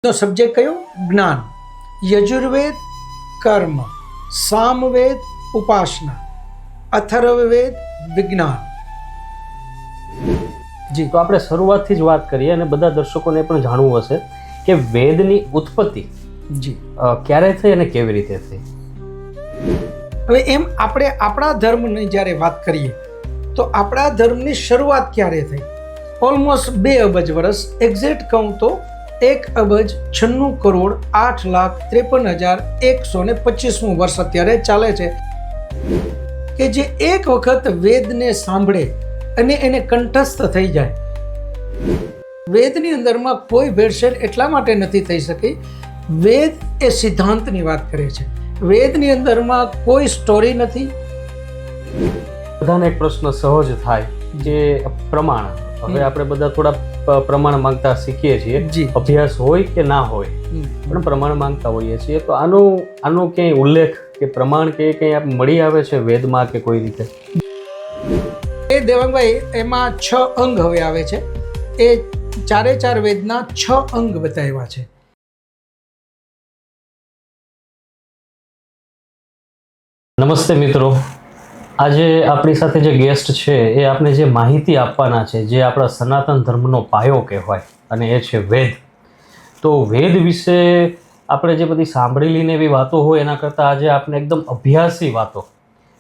નો subject કયો? જ્ઞાન. યજુર્વેદ કર્મ, સામવેદ ઉપાસના, અથર્વવેદ વિજ્ઞાન. જી, તો આપણે શરૂઆતથી જ વાત કરીએ અને બધા દર્શકોને પણ જાણવું હશે કે વેદની ઉત્પત્તિ જી ક્યારે થઈ અને કેવી રીતે થઈ. હવે એમ આપણે આપણા ધર્મની જ્યારે વાત કરીએ તો આપણા ધર્મની શરૂઆત ક્યારે થઈ? ઓલમોસ્ટ 2 અબજ વર્ષ, એક્ઝેક્ટ કહું તો 1,96,08,53,125 વર્ષ અત્યારે ચાલે છે. કે જે એક વખત વેદને સાંભળે અને એને કંઠસ્થ થઈ જાય. વેદની અંદરમાં કોઈ ભેળસેળ એટલા માટે નથી થઈ શકી, વેદ એ સિદ્ધાંતની વાત કરે છે. વેદની અંદરમાં કોઈ સ્ટોરી નથી. બધાને એક પ્રશ્ન સહજ થાય કે પ્રમાણ. હવે આપણે બધા થોડા પ્રમાણ માંગતા શીખીએ છીએ. જી. અભ્યાસ હોય કે ના હોય પણ પ્રમાણ માંગતા હોઈએ છીએ. તો આનો ક્યાંય ઉલ્લેખ કે પ્રમાણ કે કંઈ મળી આવે છે વેદમાં કે કોઈ રીતે? એ દેવાંગભાઈ, એમાં 6 અંગ હવે આવે છે. એ ચારે ચાર વેદના 6 અંગ બતાવ્યા છે. નમસ્તે મિત્રો, આજે આપણી સાથે જે ગેસ્ટ છે એ આપણે જે માહિતી આપવાના છે, જે આપણા સનાતન ધર્મનો પાયો કહેવાય, અને એ છે વેદ. તો વેદ વિશે આપણે જે બધી સાંભળેલીને એવી વાતો હોય એના કરતાં આજે આપણે એકદમ અભ્યાસી વાતો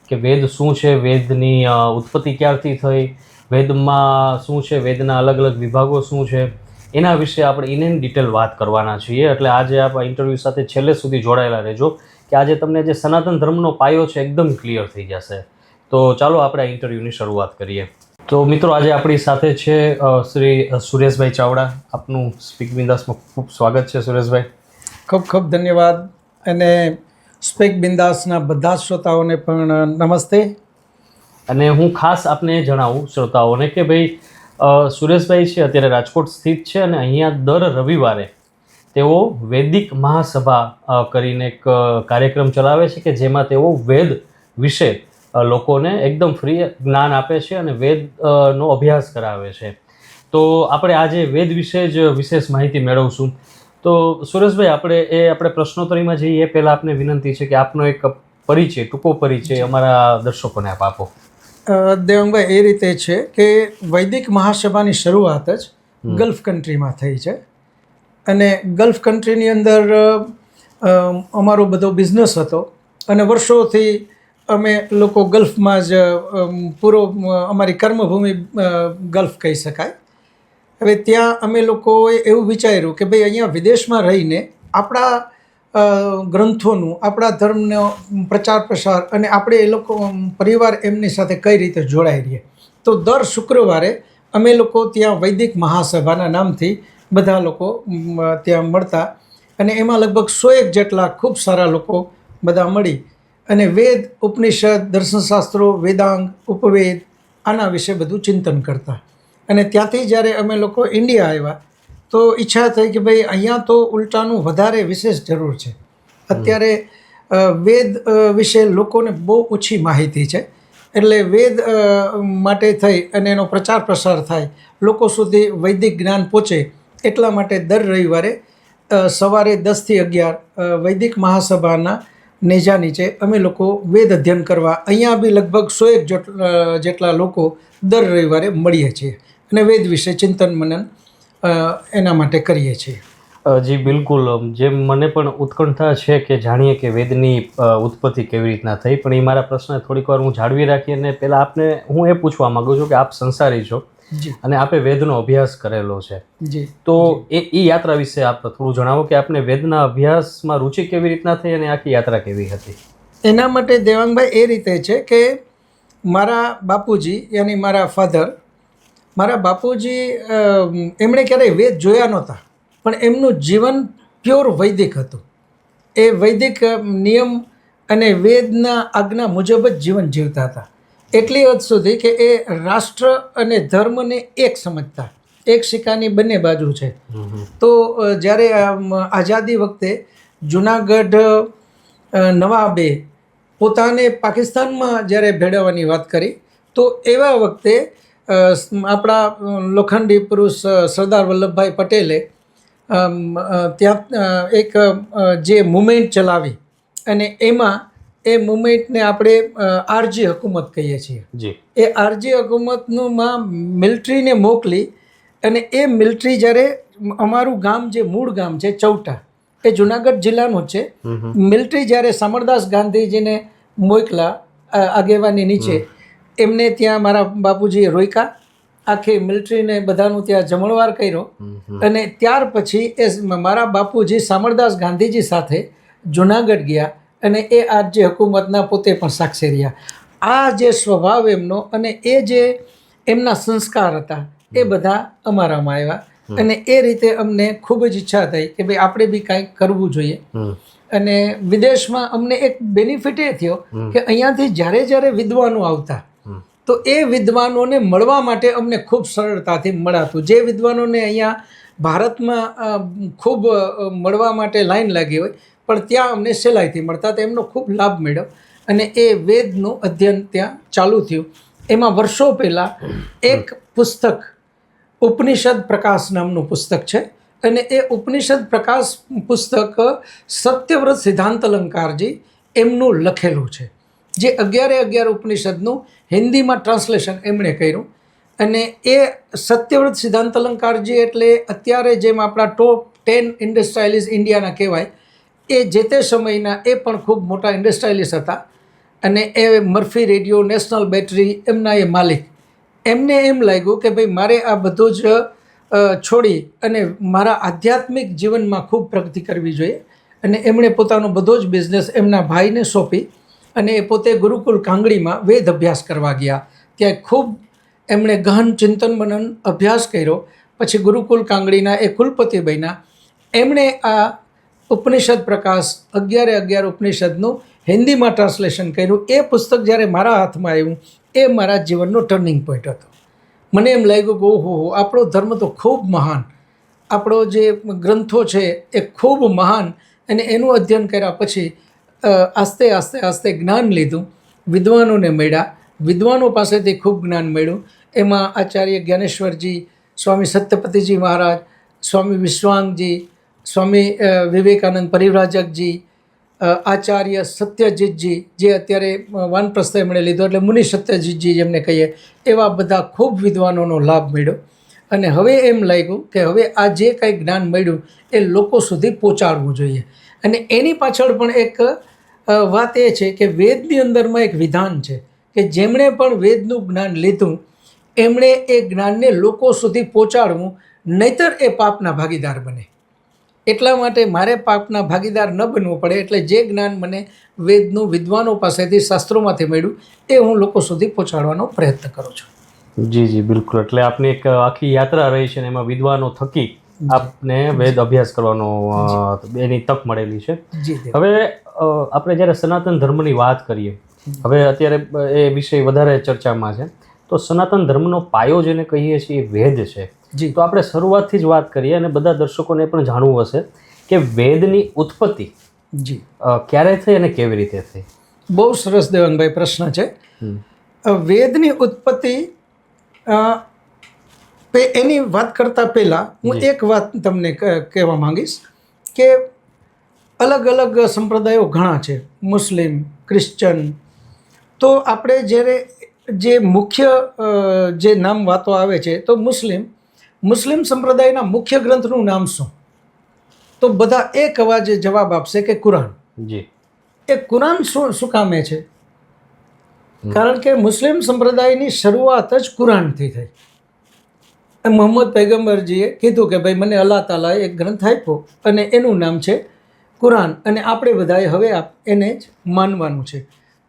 કે વેદ શું છે, વેદની ઉત્પત્તિ ક્યારથી થઈ, વેદમાં શું છે, વેદના અલગ અલગ વિભાગો શું છે, એના વિશે આપણે ઇન ડિટેલ વાત કરવાના છીએ. એટલે આજે આપ ઇન્ટરવ્યૂ સાથે છેલ્લે સુધી જોડાયેલા રહેજો કે આજે તમને જે સનાતન ધર્મનો પાયો છે એકદમ ક્લિયર થઈ જશે. તો ચાલો આપણે આ ઇન્ટરવ્યૂની શરૂઆત કરીએ. તો મિત્રો, આજે આપણી સાથે છે શ્રી સુરેશભાઈ ચાવડા. આપનું સ્પીક બિંદાસમાં ખૂબ સ્વાગત છે સુરેશભાઈ. ખૂબ ખૂબ ધન્યવાદ. અને સ્પીક બિંદાસના બધા શ્રોતાઓને પણ નમસ્તે. અને હું ખાસ આપને એ જણાવું શ્રોતાઓને કે ભાઈ સુરેશભાઈ છે અત્યારે રાજકોટ સ્થિત છે અને અહીંયા દર રવિવારે તેઓ વૈદિક મહાસભા કરીને એક કાર્યક્રમ ચલાવે છે કે જેમાં તેઓ વેદ વિશે લોકોને એકદમ ફ્રી જ્ઞાન આપે છે અને વેદનો અભ્યાસ કરાવે છે. તો આપણે આજે વેદ વિશે જ વિશેષ માહિતી મેળવશું. તો સુરેશભાઈ, આપણે પ્રશ્નોત્તરીમાં જઈએ એ પહેલાં આપને વિનંતી છે કે આપનો એક પરિચય, ટૂંકો પરિચય અમારા દર્શકોને આપો. દેવાંગભાઈ, એ રીતે છે કે વૈદિક મહાસભાની શરૂઆત જ ગલ્ફ કન્ટ્રીમાં થઈ છે. અને ગલ્ફ કન્ટ્રીની અંદર અમારો બધો બિઝનેસ હતો અને વર્ષોથી અમે લોકો ગલ્ફમાં જ પૂરો અમારી કર્મભૂમિ ગલ્ફ કહી શકાય. હવે ત્યાં અમે લોકોએ એવું વિચાર્યું કે ભાઈ અહીંયા વિદેશમાં રહીને આપણા ગ્રંથોનું, આપણા ધર્મનો પ્રચાર પ્રસાર અને આપણે એ લોકો પરિવાર એમની સાથે કઈ રીતે જોડાઈ રહીએ. તો દર શુક્રવારે અમે લોકો ત્યાં વૈદિક મહાસભાના નામથી બધા લોકો ત્યાં મળતા અને એમાં લગભગ 100 જેટલા ખૂબ સારા લોકો બધા મળી અને વેદ, ઉપનિષદ, દર્શનશાસ્ત્રો, વેદાંગ, ઉપવેદ આના વિશે બધું ચિંતન કરતા. અને ત્યાંથી જ્યારે અમે લોકો ઇન્ડિયા આવ્યા તો ઈચ્છા થઈ કે ભાઈ અહીંયા તો ઉલટાનું વધારે વિશેષ જરૂર છે. અત્યારે વેદ વિશે લોકોને બહુ ઓછી માહિતી છે. એટલે વેદ માટે થઈ અને એનો પ્રચાર પ્રસાર થાય, લોકો સુધી વૈદિક જ્ઞાન પહોંચે, એટલા માટે દર રવિવારે સવારે 10 થી 11 વૈદિક મહાસભાના નેજા નીચે અમે લોકો વેદ અધ્યયન કરવા અહીંયા બી લગભગ 100 જેટલા લોકો દર રવિવારે મળીએ છીએ અને વેદ વિશે ચિંતન મનન એના માટે કરીએ છીએ. જી બિલકુલ. જેમ મને પણ ઉત્કંઠા છે કે જાણીએ કે વેદની ઉત્પત્તિ કેવી રીતના થઈ, પણ એ મારા પ્રશ્ન થોડીક વાર હું જાળવી રાખી અને પહેલાં આપને હું એ પૂછવા માગું છું કે આપ સંસારી છો અને આપે વેદનો અભ્યાસ કરેલો છે. જી. તો એ યાત્રા વિશે આપ થોડું જણાવો કે આપને વેદના અભ્યાસમાં રુચિ કેવી રીતના થઈ અને આખી યાત્રા કેવી હતી? એના માટે દેવાંગભાઈ એ રીતે છે કે મારા બાપુજી યાની મારા ફાધર, મારા બાપુજી એમણે ક્યારેય વેદ જોયા નહોતા, પણ એમનું જીવન પ્યોર વૈદિક હતું. એ વૈદિક નિયમ અને વેદના આજ્ઞા મુજબ જ જીવન જીવતા હતા. એટલી હદ સુધી કે એ રાષ્ટ્ર અને ધર્મને એક સમજતા, એક સિક્કાની બંને બાજુ છે. તો જ્યારે આઝાદી વખતે જુનાગઢ નવાબે પોતાને પાકિસ્તાનમાં જ્યારે ભેળવવાની વાત કરી તો એવા વખતે આપણા લોખંડી પુરુષ સરદાર વલ્લભભાઈ પટેલે ત્યાં એક જે મુવમેન્ટ ચલાવી અને એમાં એ મુવમેન્ટને આપણે આરજી હકુમત કહીએ છીએ. જી. એ આરજી હકુમતમાં મિલિટરીને મોકલી અને એ મિલિટરી જ્યારે અમારું ગામ જે મૂળ ગામ છે ચૌટા, એ જુનાગઢ જિલ્લાનું છે. મિલિટરી જ્યારે સમરદાસ ગાંધીજીને મોકલા આગેવાની નીચે, એમને ત્યાં મારા બાપુજીએ રોક્યા, આખી મિલિટરીને બધાનું ત્યાં જમણવાર કર્યો અને ત્યાર પછી એ મારા બાપુજી સમરદાસ ગાંધીજી સાથે જુનાગઢ ગયા અને એ આરજી હકુમતના પોતે પણ સાક્ષી રહ્યા. આ જે સ્વભાવ એમનો અને એ જે એમના સંસ્કાર હતા એ બધા અમારામાં આવ્યા અને એ રીતે અમને ખૂબ જ ઈચ્છા થઈ કે ભાઈ આપણે બી કાંઈક કરવું જોઈએ. અને વિદેશમાં અમને એક બેનિફિટ એ થયો કે અહીંયાથી જ્યારે વિદ્વાનો આવતા તો એ વિદ્વાનોને મળવા માટે અમને ખૂબ સરળતાથી મળાતું. જે વિદ્વાનોને અહીંયા ભારતમાં ખૂબ મળવા માટે લાઈન લાગી હોય પણ ત્યાં અમને સહેલાઈથી મળતા, તો એમનો ખૂબ લાભ મળ્યો અને એ વેદનું અધ્યયન ત્યાં ચાલુ થયું. એમાં વર્ષો પહેલાં એક પુસ્તક ઉપનિષદ પ્રકાશ નામનું પુસ્તક છે અને એ ઉપનિષદ પ્રકાશ પુસ્તક સત્યવ્રત સિદ્ધાંત અલંકારજી એમનું લખેલું છે, જે 11 ઉપનિષદનું હિન્દીમાં ટ્રાન્સલેશન એમણે કર્યું. અને એ સત્યવ્રત સિદ્ધાંત અલંકારજી એટલે અત્યારે જેમ આપણા ટોપ 10 ઇન્ડસ્ટ્રીયલિસ્ટ ઇન્ડિયાના કહેવાય, એ જે તે સમયના એ પણ ખૂબ મોટા ઇન્ડસ્ટ્રીયલિસ્ટ હતા અને એ મર્ફી રેડિયો, નેશનલ બેટરી એમના એ માલિક. એમને એમ લાગ્યું કે ભાઈ મારે આ બધું જ છોડી અને મારા આધ્યાત્મિક જીવનમાં ખૂબ પ્રગતિ કરવી જોઈએ અને એમણે પોતાનો બધો જ બિઝનેસ એમના ભાઈને સોંપી અને એ પોતે ગુરુકુલ કાંગડીમાં વેદ અભ્યાસ કરવા ગયા. ત્યાં ખૂબ એમણે ગહન ચિંતન મનન અભ્યાસ કર્યો. પછી ગુરુકુલ કાંગડીના એ કુલપતિ બન્યા. એમણે આ ઉપનિષદ પ્રકાશ 11 ઉપનિષદનું હિન્દીમાં ટ્રાન્સલેશન કર્યું. એ પુસ્તક જ્યારે મારા હાથમાં આવ્યું એ મારા જીવનનો ટર્નિંગ પોઈન્ટ હતો. મને એમ લાગ્યું કે ઓહો, આપણો ધર્મ તો ખૂબ મહાન, આપણો જે ગ્રંથો છે એ ખૂબ મહાન. અને એનું અધ્યયન કર્યા પછી આસ્તે જ્ઞાન લીધું, વિદ્વાનોને મળ્યા, વિદ્વાનો પાસેથી ખૂબ જ્ઞાન મળ્યું. એમાં આચાર્ય જ્ઞાનેશ્વરજી, સ્વામી સત્યપતિજી મહારાજ, સ્વામી વિશ્વાંગજી, સ્વામી વિવેકાનંદ પરિવ્રાજકજી, આચાર્ય સત્યજીતજી જે અત્યારે વાનપ્રસ્થ એમણે લીધો એટલે મુનિ સત્યજીતજી જેમને કહીએ, એવા બધા ખૂબ વિદ્વાનોનો લાભ મળ્યો. અને હવે એમ લાગ્યું કે હવે આ જે કાંઈ જ્ઞાન મળ્યું એ લોકો સુધી પહોંચાડવું જોઈએ. અને એની પાછળ પણ એક વાત એ છે કે વેદની અંદરમાં એક વિધાન છે કે જેમણે પણ વેદનું જ્ઞાન લીધું એમણે એ જ્ઞાનને લોકો સુધી પહોંચાડવું, નહીંતર એ પાપના ભાગીદાર બને. એટલા માટે મારે પાપના ભાગીદાર ન બનવું પડે એટલે જે જ્ઞાન મને વેદનું વિદ્વાનો પાસેથી શાસ્ત્રોમાંથી મળ્યું એ હું લોકો સુધી પહોંચાડવાનો પ્રયત્ન કરું છું. જી બિલકુલ. એટલે આપની એક આખી યાત્રા રહી છે ને એમાં વિદ્વાનો થકી આપને વેદ અભ્યાસ કરવાનો એની તક મળેલી છે. હવે આપણે જ્યારે સનાતન ધર્મની વાત કરીએ, હવે અત્યારે એ વિષય વધારે ચર્ચામાં છે, તો સનાતન ધર્મનો પાયો જેને કહીએ છીએ એ વેદ છે. તો આપણે શરૂઆતથી જ વાત કરીએ અને બધા દર્શકોને પણ જાણવું હશે કે વેદની ઉત્પત્તિ ક્યારે થઈ અને કેવી રીતે થઈ. બહુ સરસ દેવાનભાઈ પ્રશ્ન છે. વેદની ઉત્પત્તિ એની વાત કરતાં પહેલાં હું એક વાત તમને કહેવા માંગીશ કે અલગ અલગ સંપ્રદાયો ઘણા છે, મુસ્લિમ, ક્રિશ્ચન. તો આપણે જ્યારે જે મુખ્ય જે નામ વાતો આવે છે તો મુસ્લિમ સંપ્રદાયના મુખ્ય ગ્રંથનું નામ શું? તો બધા એક અવાજે જવાબ આપશે કે કુરાન. એ કુરાન શું કામે છે? કારણ કે મુસ્લિમ સંપ્રદાયની શરૂઆત જ કુરાનથી થઈ. મોહમ્મદ પૈગંબરજીએ કીધું કે ભાઈ મને અલ્લાહ તાલાએ એક ગ્રંથ આપ્યો અને એનું નામ છે કુરાન અને આપણે બધાએ હવે એને જ માનવાનું છે.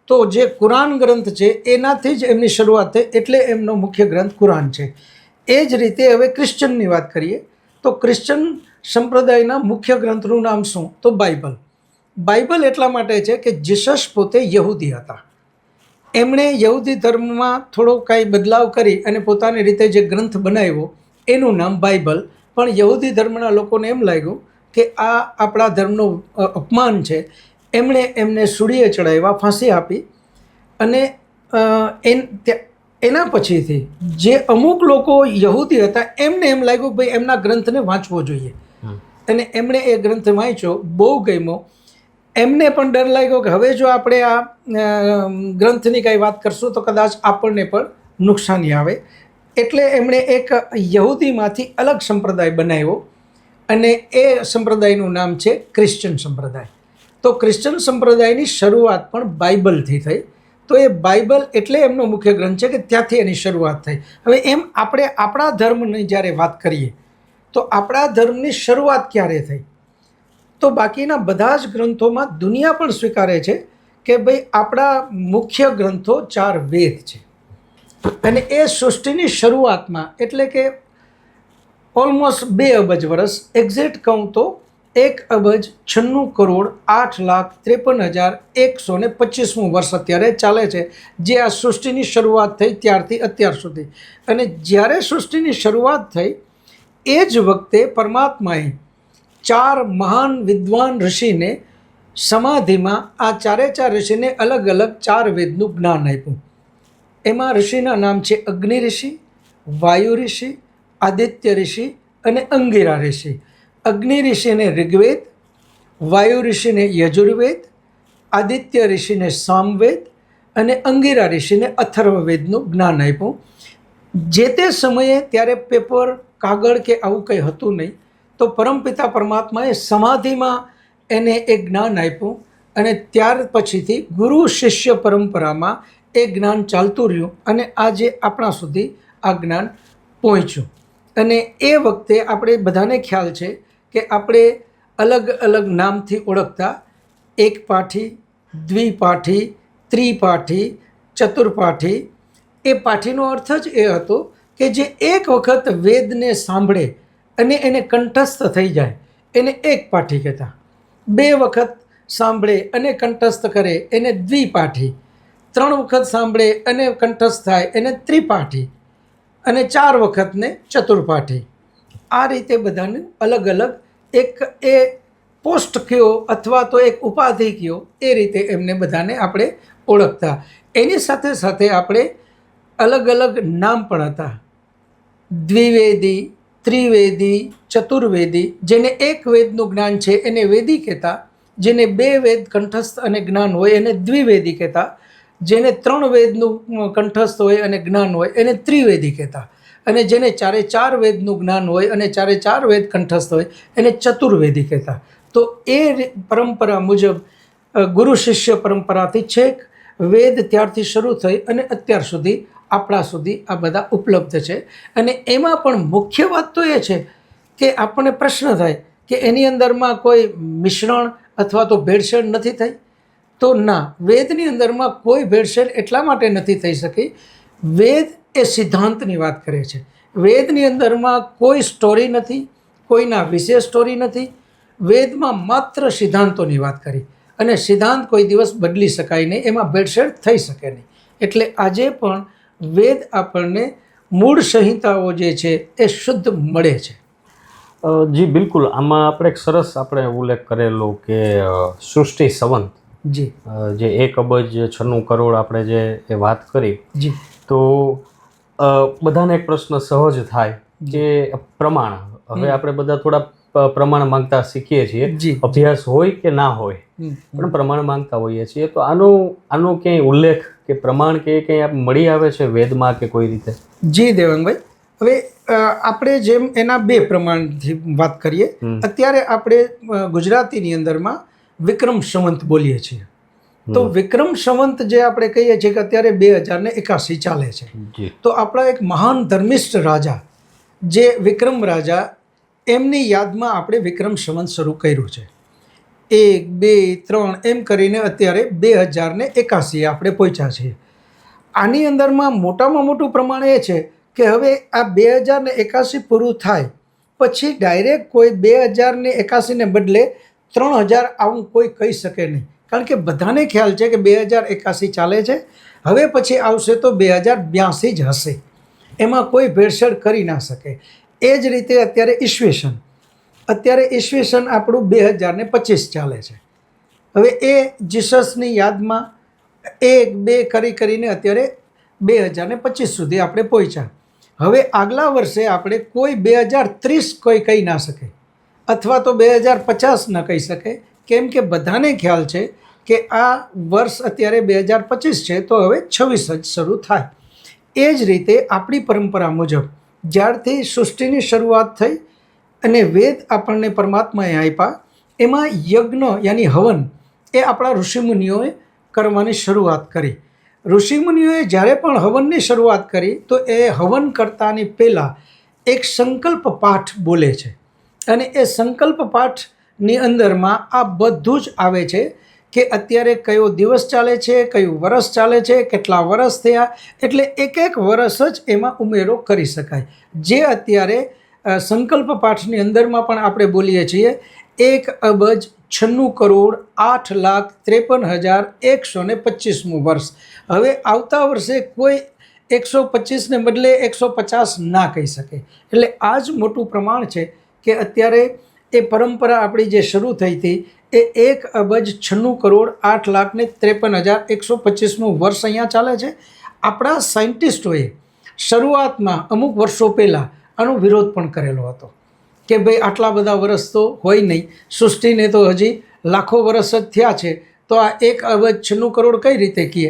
તો જે કુરાન ગ્રંથ છે એનાથી જ એમની શરૂઆત થઈ એટલે એમનો મુખ્ય ગ્રંથ કુરાન છે. એ જ રીતે હવે ક્રિશ્ચનની વાત કરીએ તો ક્રિશ્ચન સંપ્રદાયના મુખ્ય ગ્રંથનું નામ શું? તો બાઇબલ. બાઇબલ એટલા માટે છે કે જીસસ પોતે યહૂદી હતા. એમણે યહૂદી ધર્મમાં થોડો કાંઈ બદલાવ કરી અને પોતાની રીતે જે ગ્રંથ બનાવ્યો એનું નામ બાઇબલ. પણ યહૂદી ધર્મના લોકોને એમ લાગ્યું કે આ આપણા ધર્મનું અપમાન છે. એમને સૂળીએ ચડાવ્યા, ફાંસી આપી. અને એના પછીથી જે અમુક લોકો યહૂદી હતા એમને એમ લાગ્યું કે ભાઈ એમના ગ્રંથને વાંચવો જોઈએ. અને એમણે એ ગ્રંથ વાંચ્યો, બહુ ગમ્યો. એમને પણ ડર લાગ્યો કે હવે જો આપણે આ ગ્રંથની કાંઈ વાત કરશું તો કદાચ આપણને પણ નુકસાની આવે. એટલે એમણે એક યહૂદીમાંથી અલગ સંપ્રદાય બનાવ્યો અને એ સંપ્રદાયનું નામ છે ક્રિશ્ચન સંપ્રદાય. તો ક્રિશ્ચન સંપ્રદાયની શરૂઆત પણ બાઇબલથી થઈ. તો એ બાઇબલ એટલે એમનો મુખ્ય ગ્રંથ છે કે ત્યાંથી એની શરૂઆત થઈ. હવે એમ આપણે આપણા ધર્મની જ્યારે વાત કરીએ તો આપણા ધર્મની શરૂઆત ક્યારે થઈ? તો બાકીના બધા જ ગ્રંથોમાં દુનિયા પણ સ્વીકારે છે કે ભાઈ આપણા મુખ્ય ગ્રંથો 4 વેદ છે. અને એ સૃષ્ટિની શરૂઆતમાં એટલે કે ઓલમોસ્ટ 2 અબજ વર્ષ, એક્ઝેક્ટ કહું તો 1,96,08,53,125મું વર્ષ અત્યારે ચાલે છે, જે આ સૃષ્ટિની શરૂઆત થઈ ત્યારથી અત્યાર સુધી. અને જ્યારે સૃષ્ટિની શરૂઆત થઈ એ જ વખતે પરમાત્માએ 4 મહાન વિદ્વાન ઋષિને સમાધિમાં આ 4 ઋષિને અલગ અલગ 4 વેદનું જ્ઞાન આપ્યું. એમાં ઋષિના નામ છે અગ્નિ ઋષિ, વાયુ ઋષિ, આદિત્ય ઋષિ અને અંગિરા ઋષિ. અગ્નિ ઋષિને ઋગ્વેદ, વાયુ ઋષિને યજુર્વેદ, આદિત્ય ઋષિને સામવેદ અને અંગિરા ઋષિને અથર્વવેદનું જ્ઞાન આપ્યું. જે તે સમયે ત્યારે પેપર, કાગળ કે આવું કંઈ હતું નહીં. તો પરમપિતા પરમાત્માએ સમાધિમાં એને એ જ્ઞાન આપ્યું અને ત્યાર પછીથી ગુરુ શિષ્ય પરંપરામાં એ જ્ઞાન ચાલતું રહ્યું અને આજે આપણા સુધી આ જ્ઞાન પહોંચ્યું. અને એ વખતે આપણે બધાને ખ્યાલ છે કે આપણે અલગ અલગ નામથી ઓળખતા એકપાઠી, દ્વિપાઠી, ત્રિપાઠી, ચતુર્પાઠી. એ પાઠીનો અર્થ જ એ હતો કે જે એક વખત વેદને સાંભળે અને એને કંઠસ્થ થઈ જાય એને એક પાઠી કહેતા. 2 વખત સાંભળે અને કંઠસ્થ કરે એને દ્વિપાઠી, 3 વખત સાંભળે અને કંઠસ્થ થાય એને ત્રિપાઠી અને 4 વખતને ચતુર્પાઠી. આ રીતે બધાને અલગ અલગ એક એ પોસ્ટ કયો અથવા તો એક ઉપાધિ કયો એ રીતે એમને બધાને આપણે ઓળખતા. એની સાથે સાથે આપણે અલગ અલગ નામ પણ હતા. દ્વિવેદી, ત્રિવેદી, ચતુર્વેદી. જેને એક વેદનું જ્ઞાન છે એને વેદી કહેતા, જેને 2 વેદ કંઠસ્થ અને જ્ઞાન હોય એને દ્વિવેદી કહેતા, જેને 3 વેદનું કંઠસ્થ હોય અને જ્ઞાન હોય એને ત્રિવેદી કહેતા, અને જેને 4 વેદનું જ્ઞાન હોય અને 4 વેદ કંઠસ્થ હોય એને ચતુર્વેદી કહેતા. તો એ પરંપરા મુજબ ગુરુ શિષ્ય પરંપરાથી છેક વેદ ત્યારથી શરૂ થઈ અને અત્યાર સુધી આપણા સુધી આ બધા ઉપલબ્ધ છે. અને એમાં પણ મુખ્ય વાત તો એ છે કે આપણને પ્રશ્ન થાય કે એની અંદરમાં કોઈ મિશ્રણ અથવા તો ભેળસેળ નથી થઈ. તો ના, વેદની અંદરમાં કોઈ ભેળસેળ એટલા માટે નથી થઈ શકી. વેદ એ સિદ્ધાંતની વાત કરે છે. વેદની અંદરમાં કોઈ સ્ટોરી નથી, કોઈના વિશે સ્ટોરી નથી. વેદમાં માત્ર સિદ્ધાંતોની વાત કરી અને સિદ્ધાંત કોઈ દિવસ બદલી શકાય નહીં, એમાં ભેળસેળ થઈ શકે નહીં. એટલે આજે પણ વેદ આપણને મૂળ સંહિતાઓ જે છે એ શુદ્ધ મળે છે. જી બિલકુલ. આમાં આપણે એક સરસ આપણે ઉલ્લેખ કરેલો કે સૃષ્ટિ સંવંત, જી, જે 1,96,00,000 આપણે જે એ વાત કરી. જી, તો બધાને એક પ્રશ્ન સહજ થાય કે પ્રમાણ. હવે આપણે બધા થોડા પ્રમાણ માંગતા શીખીએ છીએ. જી. અભ્યાસ હોય કે ના હોય પણ પ્રમાણ માંગતા હોઈએ છીએ. તો આનો ક્યાંય ઉલ્લેખ કે પ્રમાણ કે કંઈ મળી આવે છે વેદમાં કે કોઈ રીતે? જી દેવાંગભાઈ, હવે આપણે જેમ એના 2 પ્રમાણથી વાત કરીએ. અત્યારે આપણે ગુજરાતીની અંદરમાં વિક્રમ સંવંત બોલીએ છીએ. તો વિક્રમ સંવંત જે આપણે કહીએ છીએ કે અત્યારે 2081 ચાલે છે. તો આપણા એક મહાન ધર્મિષ્ઠ રાજા જે વિક્રમ રાજા, એમની યાદમાં આપણે વિક્રમ સંવંત શરૂ કર્યું છે. 1, 2, 3 એમ કરીને અત્યારે 2081 આપણે પહોંચ્યા છીએ. આની અંદરમાં મોટામાં મોટું પ્રમાણ એ છે કે હવે આ 2081 પૂરું થાય પછી ડાયરેક્ટ કોઈ 2081ને બદલે 3000 આવું કોઈ કહી શકે નહીં. કારણ કે બધાને ખ્યાલ છે કે 2081 ચાલે છે, હવે પછી આવશે તો 2082 જ હશે, એમાં કોઈ ભેળસેળ કરી ના શકે. એ જ રીતે અત્યારે ઈસવીસન આપણું 2025 ચાલે છે. હવે એ જીસસની યાદમાં 1, 2 કરીને અત્યારે 2025 સુધી આપણે પહોંચ્યા. હવે આગલા વર્ષે આપણે કોઈ 2030 કોઈ કહી ના શકે. અથવા તો 2050 ન કહી શકે, કેમ કે બધાને ખ્યાલ છે કે આ વર્ષ અત્યારે 2025 છે, તો હવે 26 જ શરૂ થાય. એ જ રીતે આપણી પરંપરા મુજબ જ્યારથી સૃષ્ટિની શરૂઆત થઈ અને વેદ આપણને પરમાત્માએ આપ્યા, એમાં યજ્ઞ યાની હવન એ આપણા ઋષિમુનિઓએ કરવાની શરૂઆત કરી. ઋષિમુનિઓએ જ્યારે પણ હવનની શરૂઆત કરી તો એ હવન કરતાની પહેલાં એક સંકલ્પ પાઠ બોલે છે, અને એ સંકલ્પ પાઠની અંદરમાં આ બધું જ આવે છે કે અત્યારે કયો દિવસ ચાલે છે, કયું વરસ ચાલે છે, કેટલા વરસ થયા, એટલે એક એક વરસ જ એમાં ઉમેરો કરી શકાય. જે અત્યારે સંકલ્પ પાઠની અંદરમાં પણ આપણે બોલીએ છીએ 1,96,08,53,125મું વર્ષ. હવે આવતા વર્ષે કોઈ 125ને બદલે 150 ના કહી શકે. એટલે આ જ મોટું પ્રમાણ છે કે અત્યારે એ પરંપરા આપણી જે શરૂ થઈ હતી એ 1,96,08,53,125મું વર્ષ અહીંયા ચાલે છે. આપણા સાયન્ટિસ્ટોએ શરૂઆતમાં અમુક વર્ષો પહેલાં આનો વિરોધ પણ કરેલો હતો કે ભાઈ આટલા બધા વર્ષ તો હોય નહીં, સૃષ્ટિને તો હજી લાખો વર્ષ જ થયા છે, તો આ 1,96,00,00,000 કઈ રીતે કહીએ.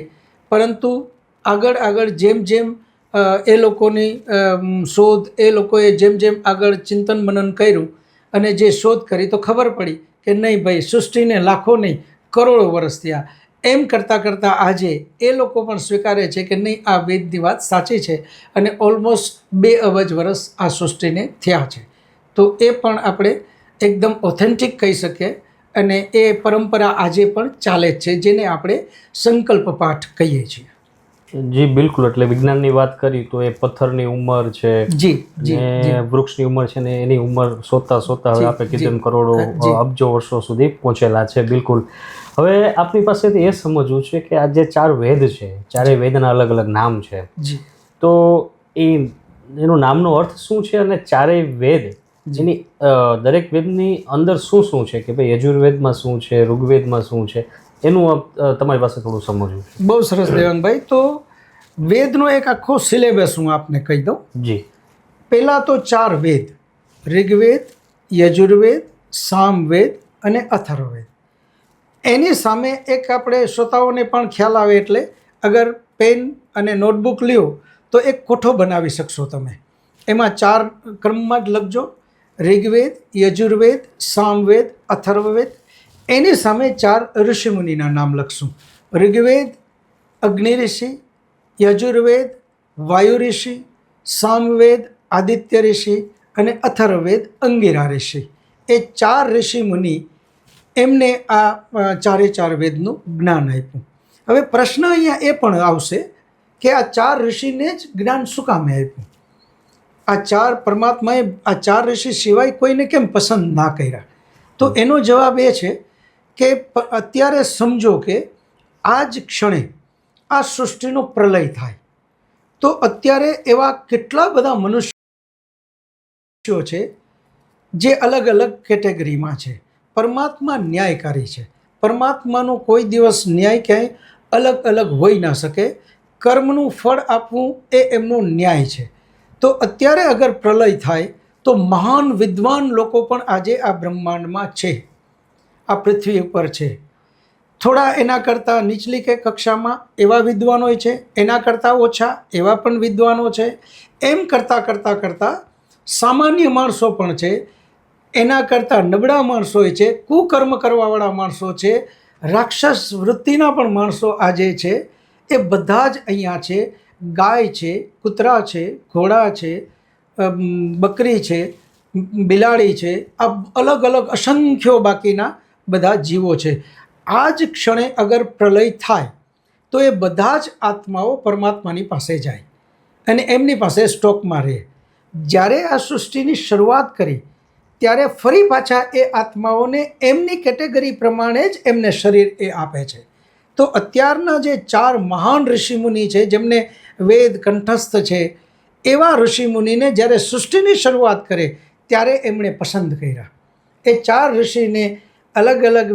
પરંતુ આગળ જેમ જેમ એ લોકોની શોધ, એ લોકોએ જેમ જેમ આગળ ચિંતન મનન કર્યું અને જે શોધ કરી તો ખબર પડી કે નહીં ભાઈ, સૃષ્ટિને લાખો નહીં કરોડો વર્ષ થયા. એમ કરતાં કરતાં આજે એ લોકો પણ સ્વીકારે છે કે નહીં, આ વેદની વાત સાચી છે અને ઓલમોસ્ટ 2 અબજ વર્ષ આ સૃષ્ટિને થયા છે. તો એ પણ આપણે એકદમ ઓથેન્ટિક કહી શકીએ અને એ પરંપરા આજે પણ ચાલે જ છે, જેને આપણે સંકલ્પ પાઠ કહીએ છીએ. જી બિલકુલ. એટલે વિજ્ઞાનની વાત કરી તો એ પથ્થરની ઉંમર છે, જી જી ને વૃક્ષની ઉંમર છે ને એની ઉંમર શોધતા હવે આપણે કીધું કરોડો અબજો વર્ષો સુધી પહોંચેલા છે. બિલકુલ. હવે આપણી પાસેથી એ સમજવું છે કે આ જે 4 વેદ છે, ચારેય વેદના અલગ અલગ નામ છે, જી તો એનું નામનો અર્થ શું છે અને ચારેય વેદ એની દરેક વેદની અંદર શું શું છે, કે ભાઈ યજુર્વેદમાં શું છે, ઋગ્વેદમાં શું છે, એનું તમારી પાસે થોડું સમજવું છે. બહુ સરસ દેવાંગભાઈ. તો વેદનો એક આખો સિલેબસ હું આપને કહી દઉં. જી. પહેલાં તો 4 વેદ: ઋગ્વેદ, યજુર્વેદ, સામવેદ અને અથર્વવેદ. એની સામે એક આપણે શ્રોતાઓને પણ ખ્યાલ આવે એટલે અગર પેન અને નોટબુક લ્યો તો એક કોઠો બનાવી શકશો તમે. એમાં 4 ક્રમમાં જ લખજો: ઋગ્વેદ, યજુર્વેદ, સામવેદ, અથર્વવેદ. એની સામે 4 ઋષિમુનિના નામ લખશું: ઋગ્વેદ અગ્નિ ઋષિ, યજુર્વેદ વાયુ ઋષિ, સામવેદ આદિત્ય ઋષિ અને અથર્વવેદ અંગિરા ઋષિ. એ 4 ઋષિમુનિ એમને આ 4 વેદનું જ્ઞાન આપ્યું. હવે પ્રશ્ન અહીંયા એ પણ આવશે કે આ 4 ઋષિને જ જ્ઞાન શું કામે આપ્યું? આ 4 પરમાત્માએ આ 4 ઋષિ સિવાય કોઈને કેમ પસંદ ના કર્યા? તો એનો જવાબ એ છે કે અત્યારે સમજો કે આ જ ક્ષણે આ સૃષ્ટિનો પ્રલય થાય તો અત્યારે એવા કેટલા બધા મનુષ્યો છે જે અલગ અલગ કેટેગરીમાં છે. પરમાત્મા ન્યાયકારી છે. પરમાત્માનો કોઈ દિવસ ન્યાય ક્યાંય અલગ અલગ હોઈ ના શકે. કર્મનું ફળ આપવું એ એમનો ન્યાય છે. તો અત્યારે અગર પ્રલય થાય તો મહાન વિદ્વાન લોકો પણ આજે આ બ્રહ્માંડમાં છે, આ પૃથ્વી ઉપર છે. થોડા એના કરતાં નીચલી કે કક્ષામાં એવા વિદ્વાનો છે, એના કરતાં ઓછા એવા પણ વિદ્વાનો છે. એમ કરતાં સામાન્ય માણસો પણ છે, એના કરતાં નબળા માણસો છે, કુકર્મ કરવાવાળા માણસો છે, રાક્ષસ વૃત્તિના પણ માણસો આજે છે. એ બધા જ અહીંયા છે. ગાય છે, કૂતરા છે, ઘોડા છે, બકરી છે, બિલાડી છે, આ અલગ અલગ અસંખ્યો બાકીના બધા જીવો છે. આ જ ક્ષણે અગર પ્રલય થાય તો એ બધા જ આત્માઓ પરમાત્માની પાસે જાય અને એમની પાસે સ્ટોકમાં રહે. જ્યારે આ સૃષ્ટિની શરૂઆત કરી ત્યારે ફરી પાછા એ આત્માઓને એમની કેટેગરી પ્રમાણે જ એમને શરીર એ આપે છે. તો અત્યારના જે 4 મહાન ઋષિમુનિ છે જેમને વેદ કંઠસ્થ છે, એવા ઋષિમુનિને જ્યારે સૃષ્ટિની શરૂઆત કરે ત્યારે એમણે પસંદ કર્યા. એ 4 ઋષિને અલગ અલગ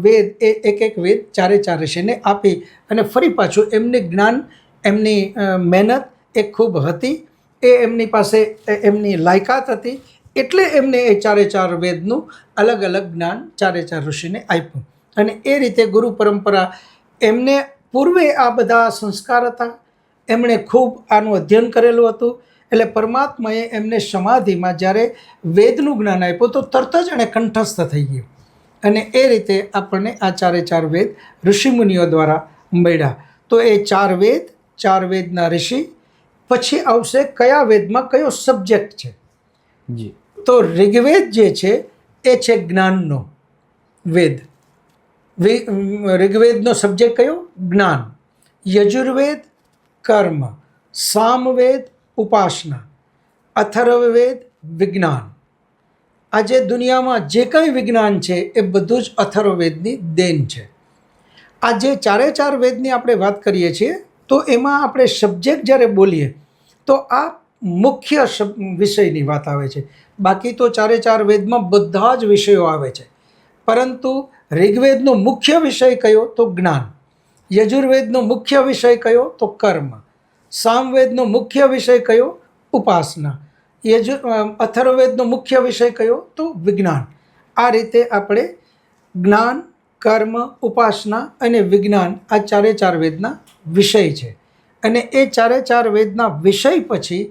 વેદ, એ એક વેદ 4 ઋષિને આપી અને ફરી પાછું એમને જ્ઞાન, એમની મહેનત એ ખૂબ હતી, એ એમની પાસે એમની લાયકાત હતી, એટલે એમને એ ચારે ચાર વેદનું અલગ અલગ જ્ઞાન ચારે ચાર ઋષિને આપ્યું. અને એ રીતે ગુરુ પરંપરા એમને પૂર્વે આ બધા સંસ્કાર હતા, એમણે ખૂબ આનું અધ્યયન કરેલું હતું. એટલે પરમાત્માએ એમને સમાધિમાં જ્યારે વેદનું જ્ઞાન આપ્યું તો તરત જ એણે કંઠસ્થ થઈ ગયું. અને એ રીતે આપણને આ ચારે ચાર વેદ ઋષિમુનિઓ દ્વારા મળ્યા. તો એ ચાર વેદના ઋષિ, પછી આવશે કયા વેદમાં કયો સબ્જેક્ટ છે. જી. તો ઋગ્વેદ જે છે એ છે જ્ઞાનનો વેદ. ઋગ્વેદનો સબ્જેક્ટ કયો? જ્ઞાન. યજુર્વેદ કર્મ, સામવેદ ઉપાસના, અથર્વવેદ વિજ્ઞાન. આજે દુનિયામાં જે કંઈ વિજ્ઞાન છે એ બધું જ અથર્વવેદની દેન છે. આ જે ચારે ચાર વેદની આપણે વાત કરીએ છીએ તો એમાં આપણે સબ્જેક્ટ જ્યારે બોલીએ તો આ મુખ્ય વિષયની વાત આવે છે. બાકી તો ચારે ચાર વેદમાં બધા જ વિષયો આવે છે, પરંતુ ઋગ્વેદનો મુખ્ય વિષય કયો? તો જ્ઞાન. યજુર્વેદનો મુખ્ય વિષય કયો? તો કર્મ. સામવેદનો મુખ્ય વિષય કયો? ઉપાસના. અથર્વવેદનો મુખ્ય વિષય કયો? તો વિજ્ઞાન. આ રીતે આપણે જ્ઞાન, કર્મ, ઉપાસના અને વિજ્ઞાન આ ચારે ચાર વેદના વિષય છે. અને એ ચારે ચાર વેદના વિષય પછી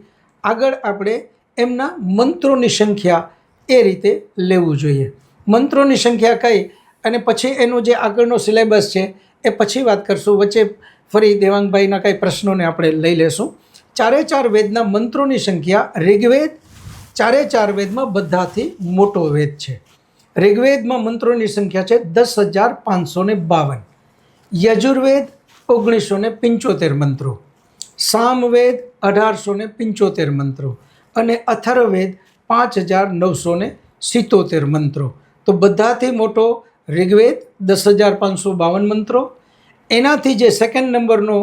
આગળ આપણે એમના મંત્રોની સંખ્યા એ રીતે લેવું જોઈએ. મંત્રોની સંખ્યા કઈ અને પછી એનો જે આગળનો સિલેબસ છે એ પછી વાત કરશું. વચ્ચે ફરી દેવાંગભાઈના કાંઈ પ્રશ્નોને આપણે લઈ લેશું. ચારે ચાર વેદના મંત્રોની સંખ્યા, ઋગ્વેદ ચારે ચાર વેદમાં બધાથી મોટો વેદ છે. ઋગ્વેદમાં મંત્રોની સંખ્યા છે 10,552. યજુર્વેદ 1975 મંત્રો, સામવેદ 1875 મંત્રો અને અથર્વવેદ 5,977 મંત્રો. તો બધાથી મોટો ઋગ્વેદ 10,552 મંત્રો. એનાથી જે સેકન્ડ નંબરનો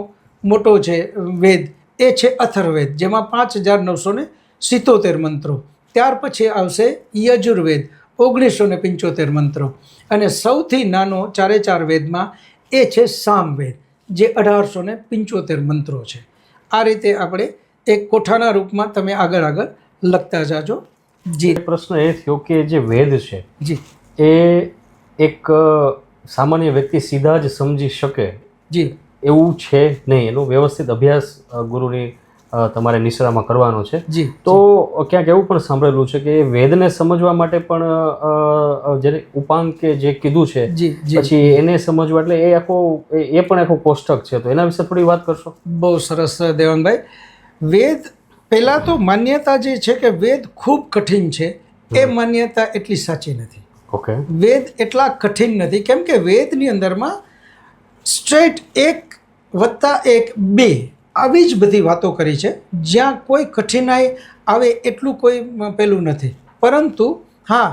મોટો છે વેદ એ છે અથર્વવેદ, જેમાં 5,977 મંત્રો. ત્યાર પછી આવશે યજુર્વેદ 1975 મંત્રો. અને સૌથી નાનો ચારે ચાર વેદમાં એ છે સામવેદ, જે 1875 મંત્રો છે. આ રીતે આપણે એક કોઠાના રૂપમાં તમે આગળ લખતા જાજો. જી. પ્રશ્ન એ થયો કે જે વેદ છે જી એ એક સામાન્ય વ્યક્તિ સીધા જ સમજી શકે જી એવું છે નહીં, એનો વ્યવસ્થિત અભ્યાસ ગુરુની તમારે નિશ્રામાં કરવાનો છે. જી. તો ક્યાંક એવું પણ સાંભળેલું છે કે વેદને સમજવા માટે પણ જેને ઉપાંગ કે જે કીધું છે પછી એને સમજવા એટલે એ પણ આખો કોષ્ટક છે, તો એના વિશે થોડી વાત કરશો? બહુ સરસ દેવાંગભાઈ. વેદ પહેલાં તો માન્યતા જે છે કે વેદ ખૂબ કઠિન છે એ માન્યતા એટલી સાચી નથી. ઓકે. વેદ એટલા કઠિન નથી, કેમ કે વેદની અંદરમાં સ્ટ્રેટ 1+1=2 આવી જ બધી વાતો કરી છે. જ્યાં કોઈ કઠિનાઈ આવે એટલું કોઈ પેલું નથી. પરંતુ હા,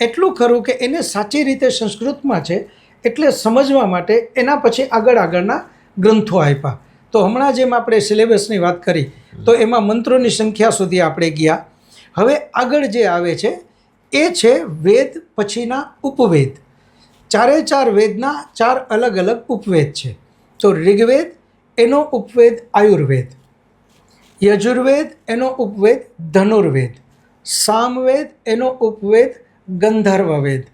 એટલું ખરું કે એને સાચી રીતે સંસ્કૃતમાં છે એટલે સમજવા માટે એના પછી આગળના ગ્રંથો આપ્યા. તો હમણાં જેમ આપણે સિલેબસની વાત કરી તો એમાં મંત્રોની સંખ્યા સુધી આપણે ગયા. હવે આગળ જે આવે છે એ છે વેદ પછીના ઉપવેદ. ચારે ચાર વેદના 4 અલગ અલગ ઉપવેદ છે. તો ઋગ્વેદ એનો ઉપવેદ આયુર્વેદ, યજુર્વેદ એનો ઉપવેદ ધનુર્વેદ, સામવેદ એનો ઉપવેદ ગંધર્વવેદ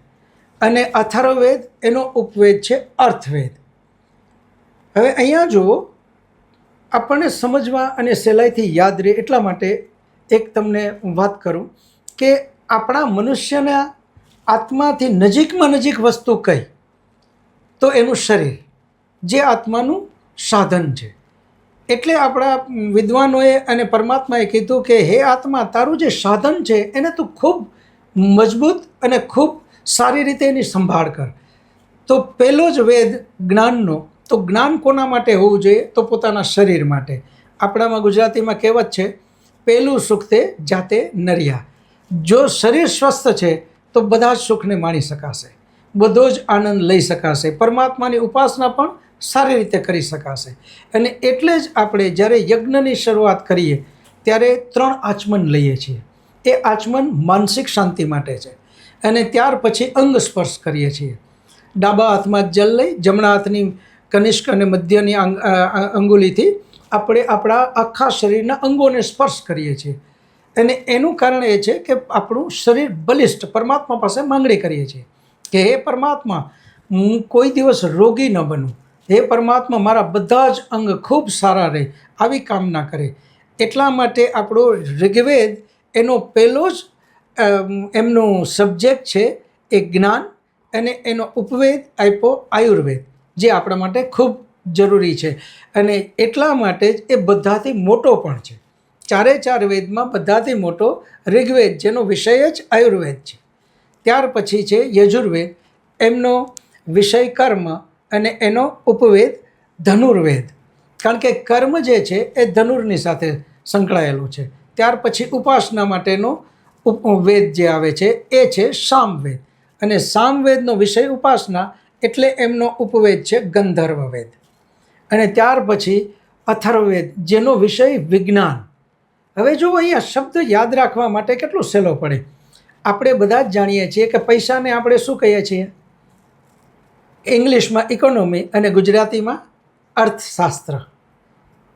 અને અથર્વવેદ એનો ઉપવેદ છે અર્થવેદ. હવે અહીંયા જુઓ, આપણને સમજવા અને સહેલાઈથી યાદ રહે એટલા માટે એક તમને વાત કરું કે આપણા મનુષ્યના આત્માથી નજીકમાં નજીક વસ્તુ કઈ? તો એનું શરીર, જે આત્માનું સાધન છે. એટલે આપણા વિદ્વાનોએ અને પરમાત્માએ કીધું કે હે આત્મા, તારું જે સાધન છે એને તું ખૂબ મજબૂત અને ખૂબ સારી રીતે એની સંભાળ કર. તો પહેલો જ વેદ જ્ઞાનનો. તો જ્ઞાન કોના માટે હોવું જોઈએ? તો પોતાના શરીર માટે. આપણામાં ગુજરાતીમાં કહેવત છે, પહેલું સુખ તે જાતે નર્યા. જો શરીર સ્વસ્થ છે તો બધા જ સુખને માણી શકાશે, બધો જ આનંદ લઈ શકાશે, પરમાત્માની ઉપાસના પણ સારી રીતે કરી શકાશે. અને એટલે જ આપણે જ્યારે યજ્ઞની શરૂઆત કરીએ ત્યારે 3 આચમન લઈએ છીએ. એ આચમન માનસિક શાંતિ માટે છે. અને ત્યાર પછી અંગ સ્પર્શ કરીએ છીએ. ડાબા હાથમાં જલ લઈ જમણા હાથની કનિષ્ક અને મધ્યની અંગુલીથી આપણે આપણા આખા શરીરના અંગોને સ્પર્શ કરીએ છીએ. અને એનું કારણ એ છે કે આપણું શરીર બલિષ્ઠ પરમાત્મા પાસે માંગણી કરીએ છીએ કે હે પરમાત્મા, હું કોઈ દિવસ રોગી ન બનું. હે પરમાત્મા, મારા બધા જ અંગ ખૂબ સારા રહે, આવી કામના કરે. એટલા માટે આપણો ઋગ્વેદ એનો પહેલો જ એમનો સબ્જેક્ટ છે એ જ્ઞાન, અને એનો ઉપવેદ આપ્યો આયુર્વેદ, જે આપણા માટે ખૂબ જરૂરી છે. અને એટલા માટે જ એ બધાથી મોટો પણ છે. ચારે ચાર વેદમાં બધાથી મોટો ઋગ્વેદ, જેનો વિષય જ આયુર્વેદ છે. ત્યાર પછી છે યજુર્વેદ, એમનો વિષય કર્મ અને એનો ઉપવેદ ધનુર્વેદ, કારણ કે કર્મ જે છે એ ધનુરની સાથે સંકળાયેલું છે. ત્યાર પછી ઉપાસના માટેનો વેદ જે આવે છે એ છે સામવેદ, અને સામવેદનો વિષય ઉપાસના, એટલે એમનો ઉપવેદ છે ગંધર્વવેદ. અને ત્યાર પછી અથર્વવેદ, જેનો વિષય વિજ્ઞાન. હવે જો અહીંયા શબ્દ યાદ રાખવા માટે કેટલો સહેલો પડે. આપણે બધા જ જાણીએ છીએ કે પૈસાને આપણે શું કહીએ છીએ? ઇંગ્લિશમાં ઇકોનોમી અને ગુજરાતીમાં અર્થશાસ્ત્ર.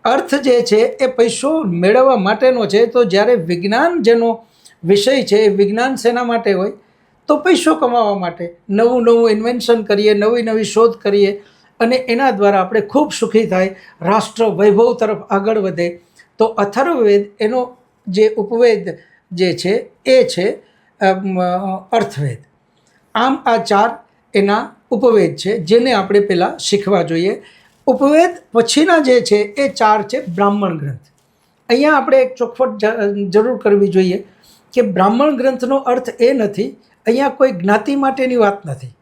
અર્થ જે છે એ પૈસો મેળવવા માટેનો છે. તો જ્યારે વિજ્ઞાન જેનો વિષય છે એ વિજ્ઞાન શેના માટે હોય? તો પૈસો કમાવા માટે. નવું નવું ઇન્વેન્શન કરીએ, નવી નવી શોધ કરીએ, અને એના દ્વારા આપણે ખૂબ સુખી થાય, રાષ્ટ્ર વૈભવ તરફ આગળ વધે. તો અથર્વવેદ એનો જે ઉપવેદ જે છે એ છે અર્થવેદ. આમ આ ચાર એના ઉપવેદ છે, જેને આપણે પહેલાં શીખવા જોઈએ. ઉપવેદ પછીના જે છે એ ચાર છે બ્રાહ્મણ ગ્રંથ. અહીંયા આપણે એક ચોખવટ જરૂર કરવી જોઈએ કે બ્રાહ્મણ ગ્રંથનો અર્થ એ નથી, અહીંયા કોઈ જ્ઞાતિ માટેની વાત નથી,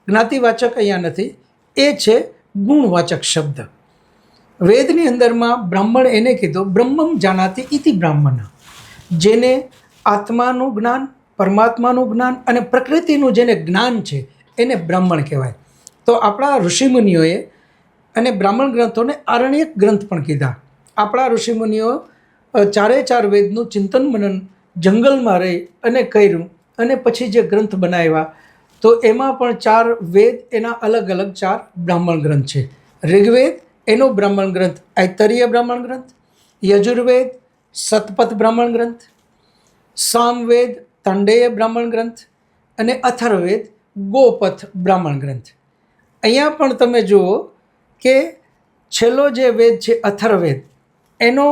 જ્ઞાતિવાચક અહીંયા નથી, એ છે ગુણવાચક શબ્દ. વેદની અંદરમાં બ્રાહ્મણ એને કીધું, બ્રહ્મમ જાનાતિ ઇતિ બ્રાહ્મણ, જેને આત્માનું જ્ઞાન, પરમાત્માનું જ્ઞાન અને પ્રકૃતિનું જેને જ્ઞાન છે એને બ્રાહ્મણ કહેવાય. તો આપણા ઋષિમુનિઓએ અને બ્રાહ્મણ ગ્રંથોને આરણ્યક ગ્રંથ પણ કીધા. આપણા ઋષિમુનિઓ ચારે ચાર વેદનું ચિંતન મનન જંગલમાં રહી અને કર્યું, અને પછી જે ગ્રંથ બનાવ્યા, તો એમાં પણ ચાર વેદ એના અલગ અલગ ચાર બ્રાહ્મણ ગ્રંથ છે. ઋગ્વેદ એનો બ્રાહ્મણ ગ્રંથ ઐતરીય બ્રાહ્મણ ગ્રંથ, યજુર્વેદ શતપથ બ્રાહ્મણ ગ્રંથ, સામવેદ તંડેય બ્રાહ્મણ ગ્રંથ, અને અથર્વવેદ ગોપથ બ્રાહ્મણ ગ્રંથ. અહીંયા પણ તમે જુઓ કે છેલ્લો જે વેદ છે અથર્વવેદ, એનો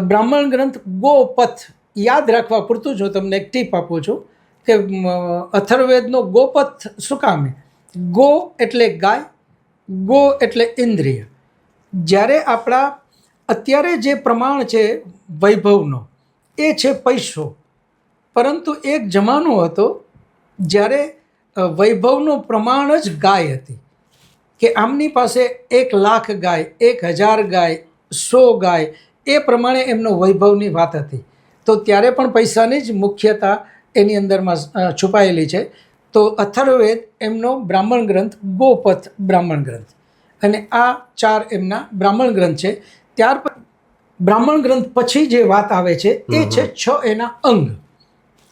બ્રાહ્મણ ગ્રંથ ગોપથ. યાદ રાખવા પૂરતું જો તમને એક ટીપ આપું છું કે અથર્વવેદનો ગોપથ શું કામે? ગો એટલે ગાય, ગો એટલે ઇન્દ્રિય. જ્યારે આપણા અત્યારે જે પ્રમાણ છે વૈભવનો એ છે પૈસો, પરંતુ એક જમાનો હતો જ્યારે વૈભવનું પ્રમાણ જ ગાય હતી, કે આમની પાસે 1,00,000 ગાય, 1,000 ગાય, 100 ગાય, એ પ્રમાણે એમનો વૈભવની વાત હતી. તો ત્યારે પણ પૈસાની જ મુખ્યતા એની અંદરમાં છુપાયેલી છે. તો અથર્વવેદ એમનો બ્રાહ્મણ ગ્રંથ ગોપથ બ્રાહ્મણ ગ્રંથ, અને આ ચાર એમના બ્રાહ્મણ ગ્રંથ છે. ત્યાર બ્રાહ્મણ ગ્રંથ પછી જે વાત આવે છે એ છે 6 એના અંગ.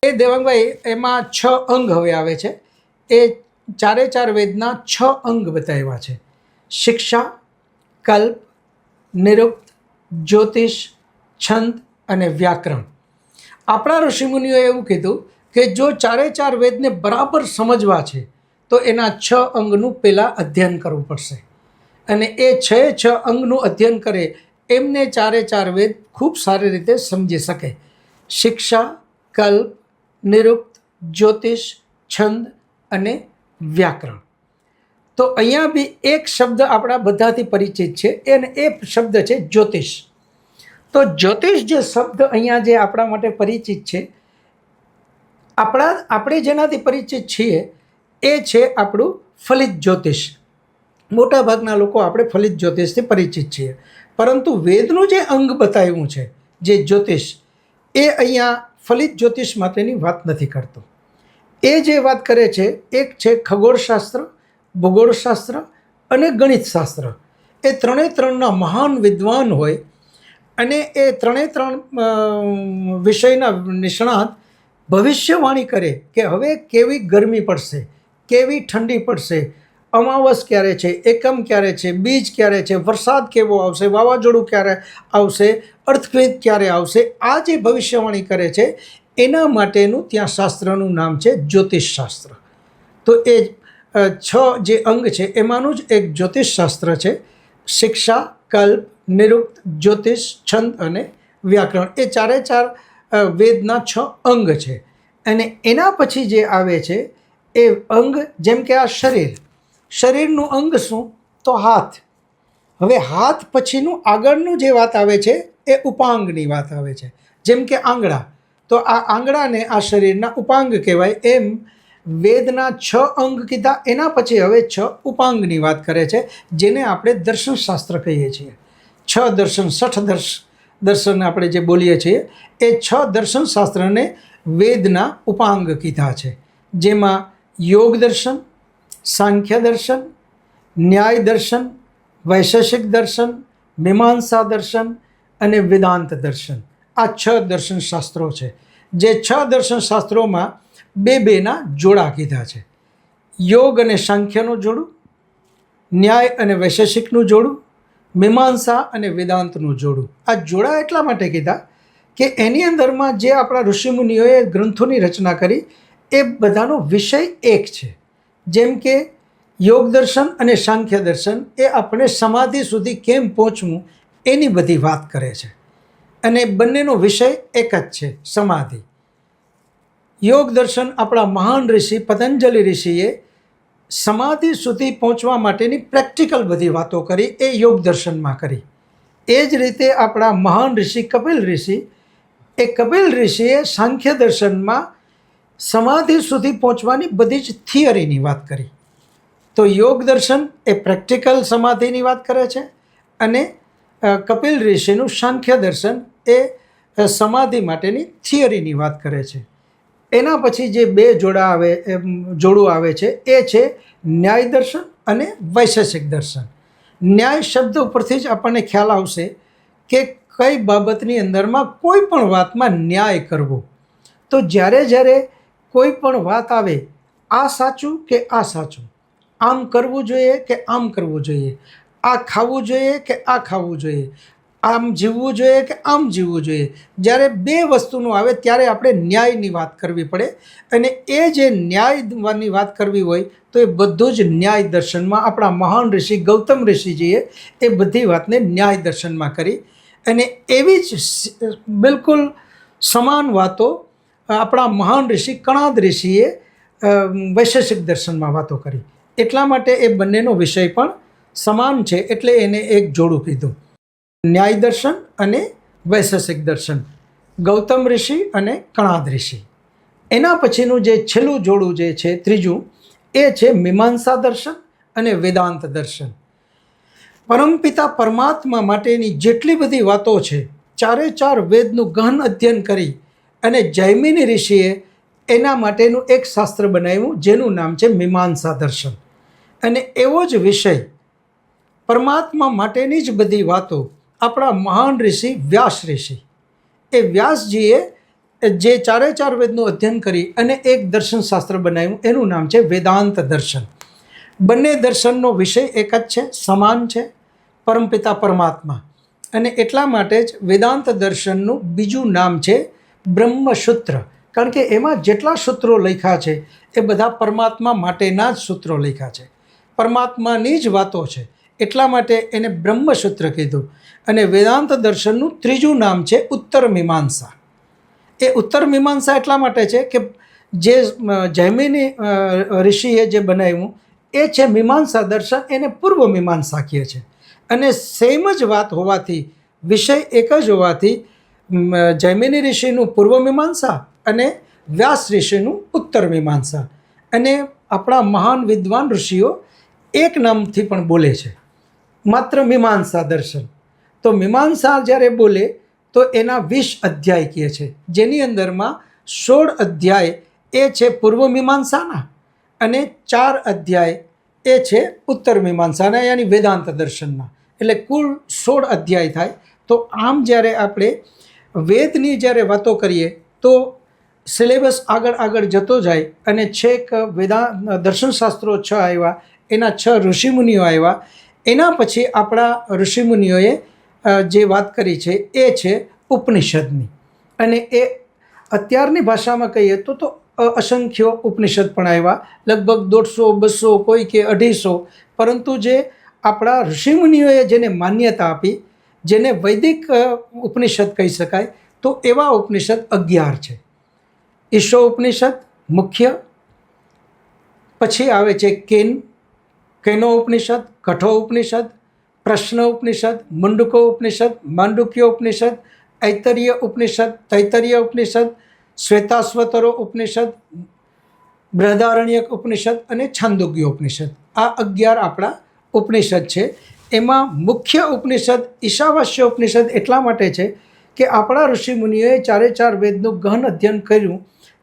એ દેવાંગભાઈ એમાં 6 અંગ હવે આવે છે. એ ચારે ચાર વેદના 6 અંગ બતાવ્યા છે: શિક્ષા, કલ્પ, નિરુક્ત, જ્યોતિષ, છંદ અને વ્યાકરણ. આપણા ઋષિમુનિઓએ એવું કીધું કે જો ચારે ચાર વેદને બરાબર સમજવા છે તો એના 6 અંગનું પહેલાં અધ્યયન કરવું પડશે, અને એ 6 અંગનું અધ્યયન કરે એમને ચારે ચાર વેદ ખૂબ સારી રીતે સમજી શકે. શિક્ષા, કલ્પ, નિરુક્ત, જ્યોતિષ, છંદ અને વ્યાકરણ. તો અહીંયા બી એક શબ્દ આપણા બધાથી પરિચિત છે, અને એ શબ્દ છે જ્યોતિષ. તો જ્યોતિષ જે શબ્દ અહીંયા જે આપણા માટે પરિચિત છે, આપણે જેનાથી પરિચિત છીએ એ છે આપણું ફલિત જ્યોતિષ. મોટાભાગના લોકો આપણે ફલિત જ્યોતિષથી પરિચિત છીએ, પરંતુ વેદનું જે અંગ બતાવ્યું છે જે જ્યોતિષ, એ અહીંયા ફલિત જ્યોતિષ માટેની વાત નથી કરતો. એ જે વાત કરે છે એક છે ખગોળશાસ્ત્ર, ભૂગોળશાસ્ત્ર અને ગણિતશાસ્ત્ર. એ ત્રણના મહાન વિદ્વાન હોય, અને એ ત્રણ વિષયના નિષ્ણાત ભવિષ્યવાણી કરે કે હવે કેવી ગરમી પડશે, કેવી ઠંડી પડશે, અમાવસ ક્યારે છે, એકમ ક્યારે છે, બીજ ક્યારે છે, વરસાદ કેવો આવશે, વાવાઝોડું ક્યારે આવશે, અર્થક્વેક ક્યારે આવશે, આ જે ભવિષ્યવાણી કરે છે એના માટેનું ત્યાં શાસ્ત્રનું નામ છે જ્યોતિષશાસ્ત્ર. તો એ 6 જે અંગ છે એમાંનું જ એક જ્યોતિષશાસ્ત્ર છે. શિક્ષા, કલ્પ, નિરુક્ત, જ્યોતિષ, છંદ અને વ્યાકરણ, એ ચારે ચાર વેદના 6 અંગ છે. અને એના પછી જે આવે છે એ અંગ, જેમ કે આ શરીરનું અંગ શું, તો હાથ. હવે હાથ પછીનું આગળનું જે વાત આવે છે એ ઉપાંગની વાત આવે છે. જેમ કે આંગળા, તો આ આંગળાને આ શરીરના ઉપાંગ કહેવાય. એમ વેદના 6 અંગ કીધા, એના પછી હવે 6 ઉપાંગની વાત કરે છે, જેને આપણે દર્શનશાસ્ત્ર કહીએ છીએ. 6 દર્શન, 6 દર્શન આપણે જે બોલીએ છીએ એ 6 દર્શનશાસ્ત્રને વેદના ઉપાંગ કીધા છે. જેમાં યોગ દર્શન, સાંખ્ય દર્શન, ન્યાય દર્શન, વૈશેષિક દર્શન, મીમાંસા દર્શન અને વેદાંત દર્શન, આ 6 દર્શનશાસ્ત્રો છે. જે 6 દર્શનશાસ્ત્રોમાં બેના જોડા કીધા છે. યોગ અને સાંખ્યનું જોડું, ન્યાય અને વૈશેષિકનું જોડું, મીમાંસા અને વેદાંતનું જોડું. આ જોડા એટલા માટે કીધા કે એની અંદરમાં જે આપણા ઋષિમુનિઓએ ગ્રંથોની રચના કરી એ બધાનો વિષય એક છે. જેમ કે યોગ દર્શન અને સાંખ્ય દર્શન એ આપણે સમાધિ સુધી કેમ પહોંચવું એની બધી વાત કરે છે. અને બંનેનો વિષય એક જ છે, સમાધિ. યોગ દર્શન આપણા મહાન ઋષિ પતંજલિ ઋષિએ સમાધિ સુધી પહોંચવા માટેની પ્રેક્ટિકલ બધી વાતો કરી, એ યોગ દર્શનમાં કરી. એ જ રીતે આપણા મહાન ઋષિ કપિલ ઋષિએ સાંખ્ય દર્શનમાં સમાધિ સુધી પહોંચવાની બધી જ થિયરીની વાત કરી. તો યોગ દર્શન એ પ્રેક્ટિકલ સમાધિની વાત કરે છે અને કપિલ ઋષિનું સાંખ્ય દર્શન એ સમાધિ માટેની થિયરીની વાત કરે છે. એના પછી જે 2 જોડું આવે છે એ છે ન્યાય દર્શન અને વૈશેષિક દર્શન. ન્યાય શબ્દ ઉપરથી જ આપણને ખ્યાલ આવશે કે કઈ બાબતની અંદરમાં કોઈ પણ વાતમાં ન્યાય કરવો. તો જ્યારે કોઈ પણ વાત આવે, આ સાચું કે આ સાચું, આમ કરવું જોઈએ કે આમ કરવું જોઈએ, આ ખાવું જોઈએ કે આ ખાવું જોઈએ, આમ જીવવું જોઈએ કે આમ જીવવું જોઈએ, જ્યારે 2 વસ્તુનું આવે ત્યારે આપણે ન્યાયની વાત કરવી પડે. અને એ જે ન્યાયની વાત કરવી હોય તો એ બધું જ ન્યાય દર્શનમાં આપણા મહાન ઋષિ ગૌતમ ઋષિજીએ એ બધી વાતને ન્યાય દર્શનમાં કરી. અને એવી જ બિલકુલ સમાન વાતો આપણા મહાન ઋષિ કણાદ ઋષિએ વૈશેષિક દર્શનમાં વાતો કરી. એટલા માટે એ બંનેનો વિષય પણ સમાન છે, એટલે એને એક જોડું કીધું. ન્યાય દર્શન અને વૈશેષિક દર્શન, ગૌતમ ઋષિ અને કણાદ ઋષિ. એના પછીનું જે છેલ્લું જોડું જે છે, ત્રીજું, એ છે મીમાંસા દર્શન અને વેદાંત દર્શન. પરમપિતા પરમાત્મા માટેની જેટલી બધી વાતો છે, 4 વેદનું ગહન અધ્યયન કરી અને જૈમિની ઋષિએ એના માટેનું એક શાસ્ત્ર બનાવ્યું જેનું નામ છે મીમાંસા દર્શન. અને એવો જ વિષય પરમાત્મા માટેની જ બધી વાતો આપણા મહાન ઋષિ વ્યાસ ઋષિ, એ વ્યાસજીએ જે 4 વેદનું અધ્યયન કરી અને એક દર્શનશાસ્ત્ર બનાવ્યું એનું નામ છે વેદાંત દર્શન. બંને દર્શનનો વિષય એક જ છે, સમાન છે, પરમપિતા પરમાત્મા. અને એટલા માટે જ વેદાંત દર્શનનું બીજું નામ છે બ્રહ્મસૂત્ર. કારણ કે એમાં જેટલા સૂત્રો લખ્યા છે એ બધા પરમાત્મા માટેના જ સૂત્રો લખ્યા છે, પરમાત્માની જ વાતો છે. એટલા માટે એને બ્રહ્મસૂત્ર કીધું. અને વેદાંત દર્શનનું ત્રીજું નામ છે ઉત્તર મીમાંસા. એ ઉત્તર મીમાંસા એટલા માટે છે કે જે જૈમિની ઋષિએ જે બનાવ્યું એ છે મીમાંસા દર્શન, એને પૂર્વ મીમાંસા કહે છે. અને સેમ જ વાત હોવાથી, વિષય એક જ હોવાથી જૈમિની ઋષિનું પૂર્વ મીમાંસા અને વ્યાસ ઋષિનું ઉત્તર મીમાંસા. અને આપણા મહાન વિદ્વાન ઋષિઓ એક નામથી પણ બોલે છે, માત્ર મીમાંસા દર્શન. તો મીમાંસા જ્યારે બોલે તો એના 20 અધ્યાય કહે છે, જેની અંદરમાં 16 અધ્યાય એ છે પૂર્વ મીમાંસાના અને 4 અધ્યાય એ છે ઉત્તર મીમાંસાના, યાની વેદાંત દર્શનના. એટલે કુલ 16 અધ્યાય થાય. તો આમ જ્યારે આપણે વેદની જ્યારે વાતો કરીએ તો સિલેબસ આગળ જતો જાય અને છેક દર્શનશાસ્ત્રો 6 આવ્યા, એના 6 ઋષિમુનિઓ આવ્યા. એના પછી આપણા ઋષિમુનિઓએ જે વાત કરી છે એ છે ઉપનિષદની. અને એ અત્યારની ભાષામાં કહીએ તો અસંખ્ય ઉપનિષદ પણ આવ્યા, લગભગ 150, 200, કોઈ કે 250. પરંતુ જે આપણા ઋષિમુનિઓએ જેને માન્યતા આપી, જેને વૈદિક ઉપનિષદ કહી શકાય, તો એવા ઉપનિષદ 11 છે. ઈશો ઉપનિષદ મુખ્ય, પછી આવે છે કેનો ઉપનિષદ, કઠો ઉપનિષદ, પ્રશ્ન ઉપનિષદ, મુંડકો ઉપનિષદ, માંડુક્ય ઉપનિષદ, ઐતરીય ઉપનિષદ, તૈતરીય ઉપનિષદ, શ્વેતાશ્વતરો ઉપનિષદ, બૃહદારણ્યક ઉપનિષદ અને છાંદોગ્ય ઉપનિષદ. આ 11 આપણા ઉપનિષદ છે. એમાં મુખ્ય ઉપનિષદ ઈશાવાસ્ય ઉપનિષદ એટલા માટે છે કે આપણા ઋષિમુનિઓએ 4 વેદનું ગહન અધ્યયન કર્યું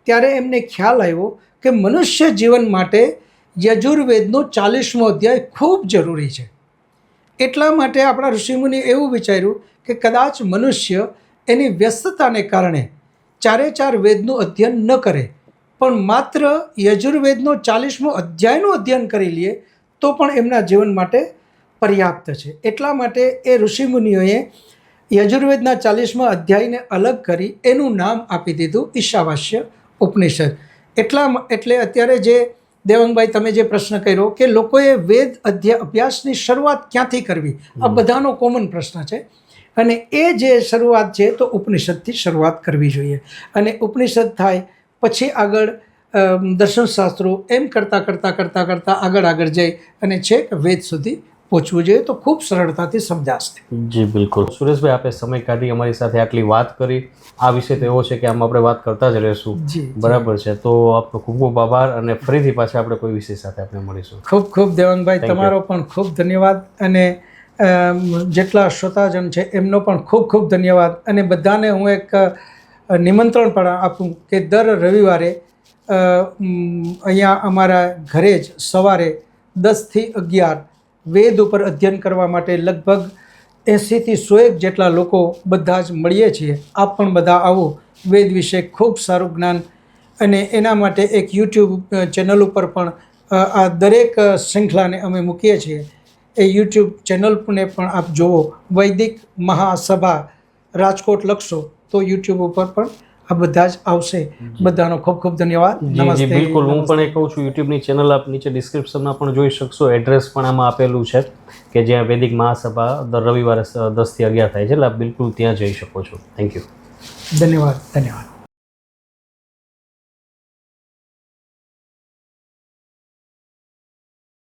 ત્યારે એમને ખ્યાલ આવ્યો કે મનુષ્ય જીવન માટે યજુર્વેદનો 40મો અધ્યાય ખૂબ જરૂરી છે. એટલા માટે આપણા ઋષિમુનિએ એવું વિચાર્યું કે કદાચ મનુષ્ય એની વ્યસ્તતાને કારણે 4 વેદનું અધ્યયન ન કરે, પણ માત્ર યજુર્વેદનો 40મો અધ્યાયનું અધ્યયન કરી લે તો પણ એમના જીવન માટે પર્યાપ્ત છે. એટલા માટે એ ઋષિમુનિઓએ યજુર્વેદના 40મા અધ્યાયને અલગ કરી એનું નામ આપી દીધું ઈશાવાસ્ય ઉપનિષદ. એટલે અત્યારે જે દેવંગભાઈ તમે જે પ્રશ્ન કર્યો કે લોકોએ વેદ અભ્યાસની શરૂઆત ક્યાંથી કરવી, આ બધાનો કોમન પ્રશ્ન છે. અને એ જે શરૂઆત છે તો ઉપનિષદથી શરૂઆત કરવી જોઈએ. અને ઉપનિષદ થાય પછી આગળ દર્શનશાસ્ત્રો, એમ કરતાં આગળ જઈ અને છેક વેદ સુધી પહોંચવું જોઈએ, તો ખૂબ સરળતાથી સમજાશે. જી બિલકુલ. સુરેશભાઈ, આપે સમય કાઢી અમારી સાથે આટલી વાત કરી. આ વિષય તો એવો છે કે આમ આપણે વાત કરતા જ રહીશું. બરાબર છે. તો આપનો ખૂબ ખૂબ આભાર, અને ફરીથી પાછા આપણે કોઈ વિષય સાથે આપણે મળીશું. ખૂબ ખૂબ દેવાંગભાઈ, તમારો પણ ખૂબ ધન્યવાદ. અને જેટલા શ્રોતાજન છે એમનો પણ ખૂબ ખૂબ ધન્યવાદ. અને બધાને હું એક નિમંત્રણ પણ આપું કે દર રવિવારે અહીંયા અમારા ઘરે જ સવારે 10 થી 11 વેદ ઉપર અધ્યયન કરવા માટે લગભગ 80 થી 100 જેટલા લોકો બધા જ મળીએ છીએ. આપ પણ બધા આવો. વેદ વિશે ખૂબ સારું જ્ઞાન. અને એના માટે એક યુટ્યુબ ચેનલ ઉપર પણ આ દરેક શૃંખલાને અમે મૂકીએ છીએ. એ યુટ્યુબ ચેનલને પણ આપ જુઓ. વૈદિક મહાસભા રાજકોટ લખશો તો યુટ્યુબ ઉપર પણ આ બધા જ આવશે. બધાનો ખૂબ ખૂબ ધન્યવાદ. નમસ્તે. બિલકુલ. હું પણ એ કહું છું, યુટ્યુબની ચેનલ આપ નીચે ડિસ્ક્રિપ્શનમાં પણ જોઈ શકશો. એડ્રેસ પણ આમાં આપેલું છે કે જ્યાં વૈદિક મહાસભા દર રવિવારે 10 થી 11 થાય છે. એટલે આપ બિલકુલ ત્યાં જઈ શકો છો. Thank you. ધન્યવાદ.